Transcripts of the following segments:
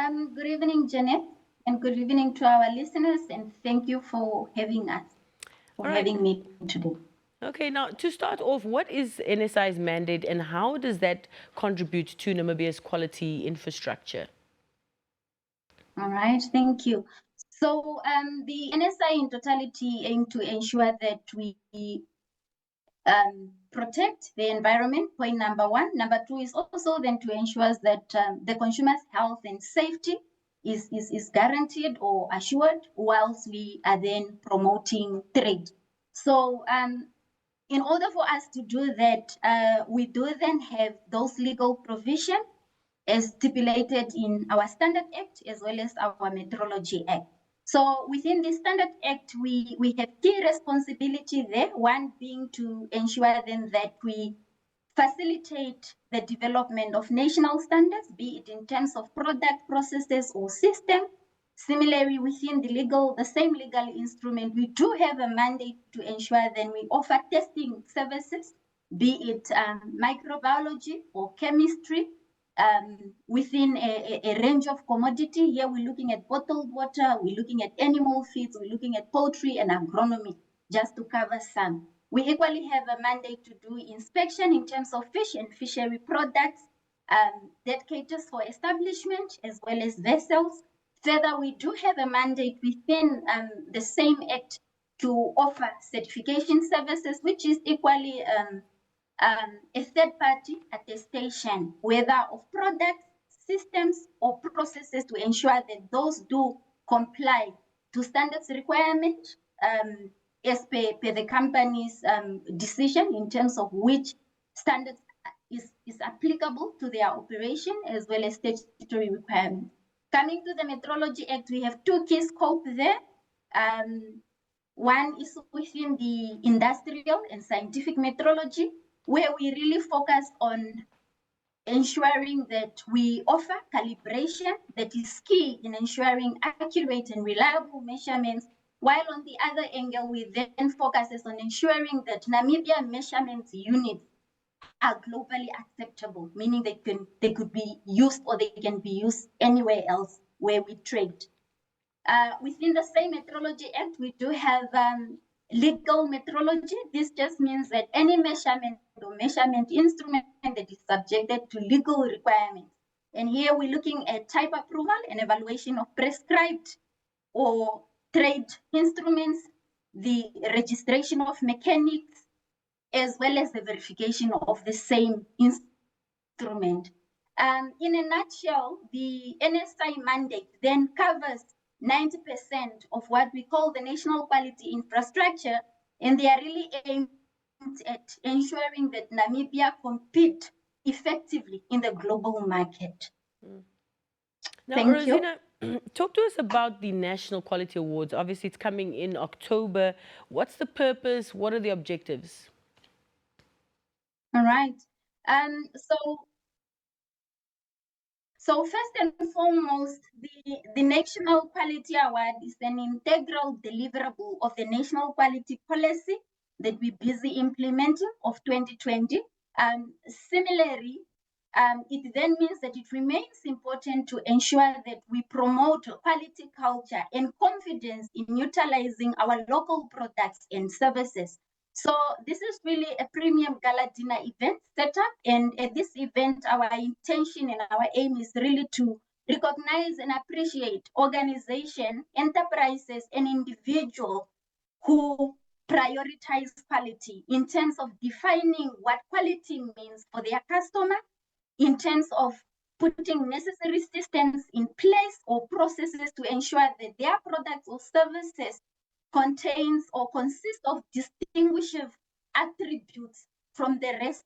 Good evening, Janet, and good evening to our listeners, and thank you for having us, for All right. having me today. Okay, now to start off, what is NSI's mandate and how does that contribute to Namibia's quality infrastructure? All right, thank you. So, the NSI in totality aim to ensure that we protect the environment, point number one. Number two is also then to ensure that the consumer's health and safety is guaranteed or assured, whilst we are then promoting trade. So in order for us to do that, we do then have those legal provisions as stipulated in our Standard Act as well as our Metrology Act. So within the Standard Act, we have key responsibility there, one being to ensure then that we facilitate the development of national standards, be it in terms of product, processes, or system. Similarly, within the same legal instrument, we do have a mandate to ensure that we offer testing services, be it microbiology or chemistry, within a range of commodity. Here we're looking at bottled water, we're looking at animal feeds, we're looking at poultry and agronomy, just to cover some. We equally have a mandate to do inspection in terms of fish and fishery products that caters for establishment as well as vessels. Further, we do have a mandate within the same act to offer certification services, which is equally a third-party attestation, whether of products, systems, or processes to ensure that those do comply to standards requirement as per the company's decision in terms of which standards is applicable to their operation as well as statutory requirements. Coming to the Metrology Act, we have two key scopes there. One is within the industrial and scientific metrology, where we really focus on ensuring that we offer calibration that is key in ensuring accurate and reliable measurements, while on the other angle, we then focuses on ensuring that Namibia measurement units are globally acceptable, meaning they could be used or they can be used anywhere else where we trade. Within the same Metrology Act, we do have legal metrology. This just means that any measurement or measurement instrument that is subjected to legal requirements. And here we're looking at type approval and evaluation of prescribed or trade instruments, the registration of mechanics, as well as the verification of the same instrument. In a nutshell, the NSI mandate then covers 90% of what we call the national quality infrastructure, and they are really aimed at ensuring that Namibia compete effectively in the global market. Now, Thank you. Rosina, talk to us about the National Quality Awards. Obviously, it's coming in October. What's the purpose? What are the objectives? All right. So first and foremost, the National Quality Award is an integral deliverable of the National Quality Policy that we're busy implementing of 2020. Similarly, it then means that it remains important to ensure that we promote quality culture and confidence in utilizing our local products and services. So this is really a premium gala dinner event setup, and at this event, our intention and our aim is really to recognize and appreciate organizations, enterprises, and individuals who prioritize quality in terms of defining what quality means for their customer, in terms of putting necessary systems in place or processes to ensure that their products or services contains or consists of distinguishing attributes from the rest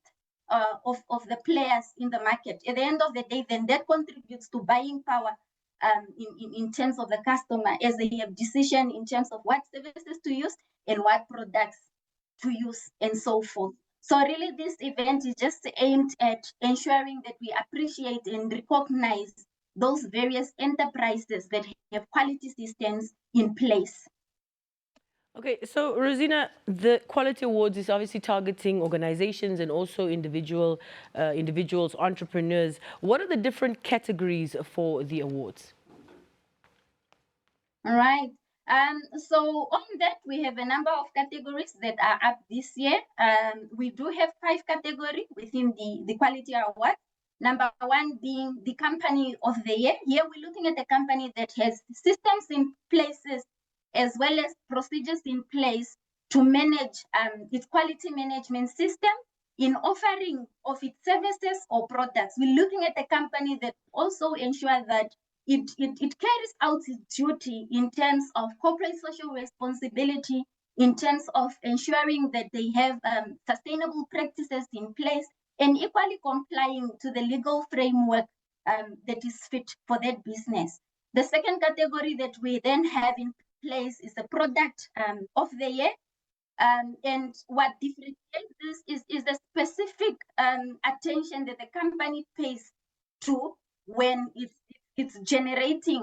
of the players in the market. At the end of the day, then that contributes to buying power in terms of the customer as they have decision in terms of what services to use and what products to use and so forth. So really this event is just aimed at ensuring that we appreciate and recognize those various enterprises that have quality systems in place. Okay, so Rosina, the Quality Awards is obviously targeting organizations and also individuals, entrepreneurs. What are the different categories for the awards? All right. So on that, we have a number of categories that are up this year. We do have 5 categories within the Quality Award. Number 1 being the Company of the Year. Here we're looking at a company that has systems in places as well as procedures in place to manage its quality management system in offering of its services or products. We're looking at a company that also ensures that it carries out its duty in terms of corporate social responsibility, in terms of ensuring that they have sustainable practices in place, and equally complying to the legal framework that is fit for that business. The second category that we then have in place is the product of the year. And what differentiates this is the specific attention that the company pays to when it's generating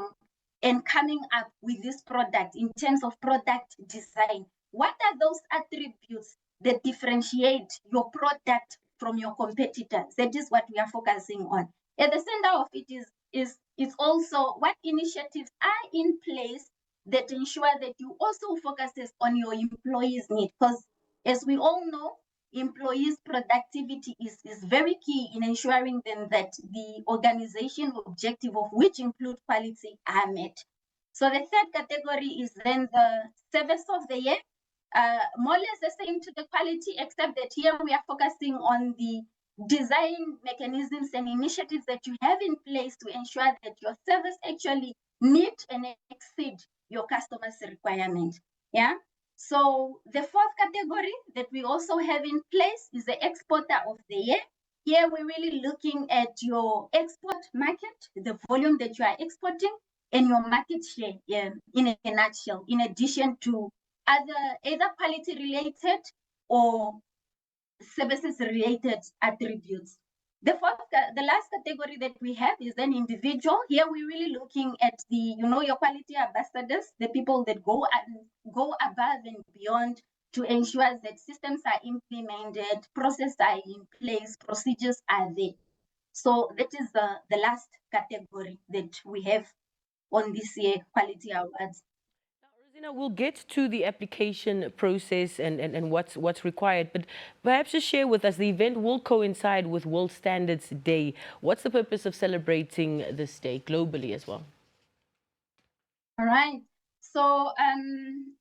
and coming up with this product in terms of product design. What are those attributes that differentiate your product from your competitors? That is what we are focusing on. At the center of it is also what initiatives are in place that ensure that you also focuses on your employees' need. Because as we all know, employees' productivity is very key in ensuring then that the organization objective of which include quality are met. So the third category is then the service of the year. More or less the same to the quality, except that here we are focusing on the design mechanisms and initiatives that you have in place to ensure that your service actually meet and exceed your customers' requirement. Yeah. So the fourth category that we also have in place is the exporter of the year. Here we're really looking at your export market, the volume that you are exporting, and your market share in a nutshell, in addition to either quality related or services related attributes. The last category that we have is then individual. Here we're really looking at your quality ambassadors, the people that go above and beyond to ensure that systems are implemented, processes are in place, procedures are there. So that is the last category that we have on this year Quality Awards. Rosina, we'll get to the application process and what's required, but perhaps just share with us, the event will coincide with World Standards Day. What's the purpose of celebrating this day globally as well? All right. So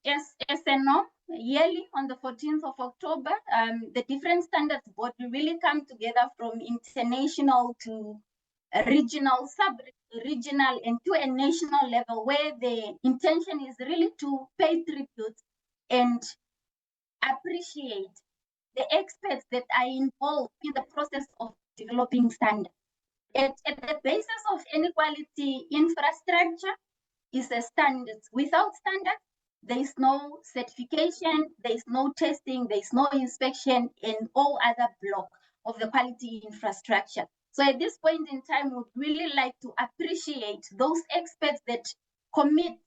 yes, SNO, yearly on the 14th of October, the different standards board really come together from international to regional, sub-regional, and to a national level, where the intention is really to pay tribute and appreciate the experts that are involved in the process of developing standards. At the basis of any quality infrastructure is a standards. Without standards, there is no certification, there is no testing, there is no inspection, and all other block of the quality infrastructure. So at this point in time, we would really like to appreciate those experts that commit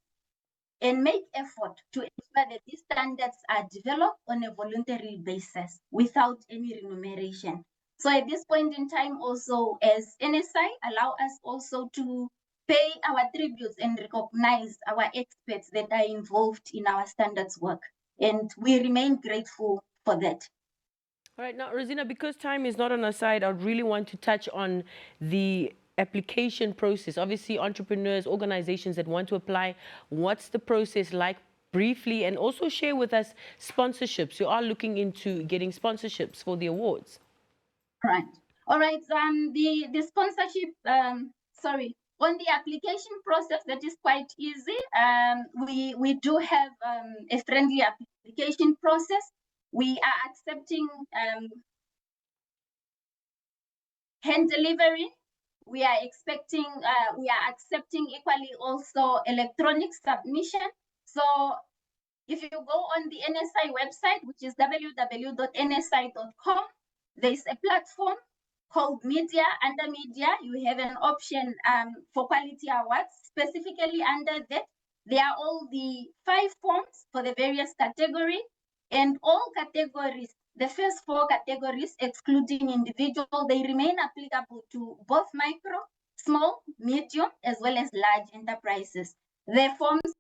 and make effort to ensure that these standards are developed on a voluntary basis without any remuneration. So at this point in time, also as NSI, allow us also to pay our tributes and recognize our experts that are involved in our standards work. And we remain grateful for that. All right, now, Rosina, because time is not on our side, I really want to touch on the application process. Obviously, entrepreneurs, organizations that want to apply, what's the process like briefly? And also share with us sponsorships. You are looking into getting sponsorships for the awards. Right. All right. The sponsorship, on the application process, that is quite easy. We do have a friendly application process. We are accepting hand delivery. We are accepting equally also electronic submission. So if you go on the NSI website, which is www.nsi.com, there is a platform called Media. Under Media, you have an option for Quality Awards. Specifically under that, There are all the 5 forms for the various categories, and all categories, the first 4 categories, excluding individual, they remain applicable to both micro, small, medium, as well as large enterprises. The forms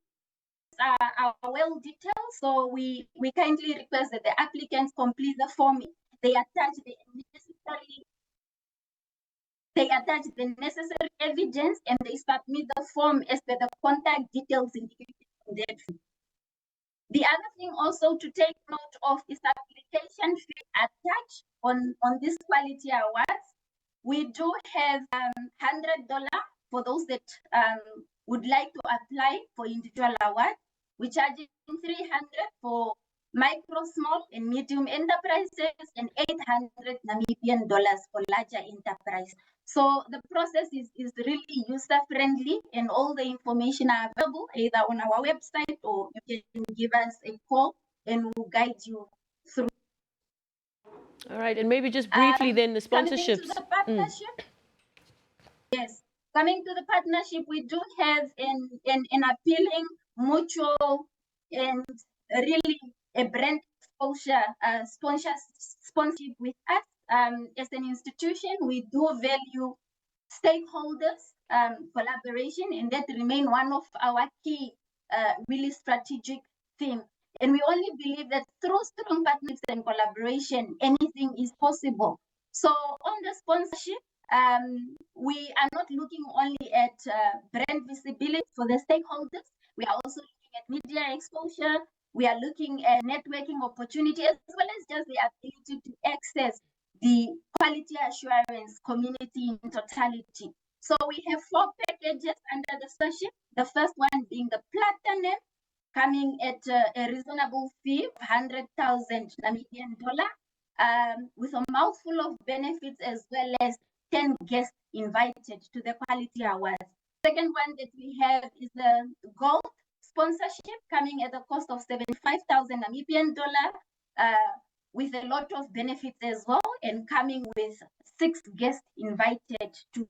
are well detailed, so we kindly request that the applicants complete the form. They attach the necessary evidence, and they submit the form as per the contact details indicated in that form. The other thing also to take note of is application fee attached on this quality awards. We do have $100 for those that would like to apply for individual award. We're charging $300 for micro, small, and medium enterprises, and $800 Namibian for larger enterprise. So the process is really user-friendly, and all the information are available either on our website, or you can give us a call and we'll guide you through. All right, and maybe just briefly then the sponsorships. Coming to the partnership, yes. Coming to the partnership, we do have an appealing, mutual, and really a brand exposure sponsorship with us. As an institution, we do value stakeholders collaboration, and that remain one of our key really strategic themes. And we only believe that through strong partnerships and collaboration, anything is possible. So on the sponsorship, we are not looking only at brand visibility for the stakeholders. We are also looking at media exposure. We are looking at networking opportunity, as well as just the ability to access the quality assurance community in totality. So we have 4 packages under the sponsorship. The first one being the platinum, coming at a reasonable fee of 100,000 Namibian dollar, with a mouthful of benefits, as well as 10 guests invited to the quality awards. Second one that we have is the gold sponsorship, coming at a cost of 75,000 Namibian dollar, with a lot of benefits as well, and coming with 6 guests invited to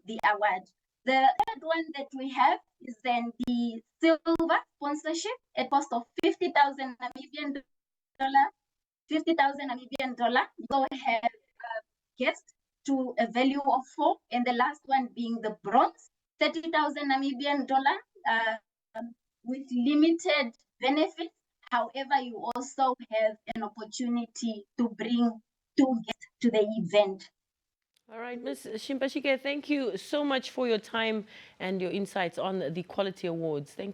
the award. The third one that we have is then the silver sponsorship at cost of 50,000 Namibian dollar. 50,000 Namibian dollar. You have guests to a value of 4, and the last one being the bronze, 30,000 Namibian dollar, with limited benefits. However, you also have an opportunity to bring 2 guests to the event. All right, Ms. Shiimbashike, thank you so much for your time and your insights on the Quality Awards. Thank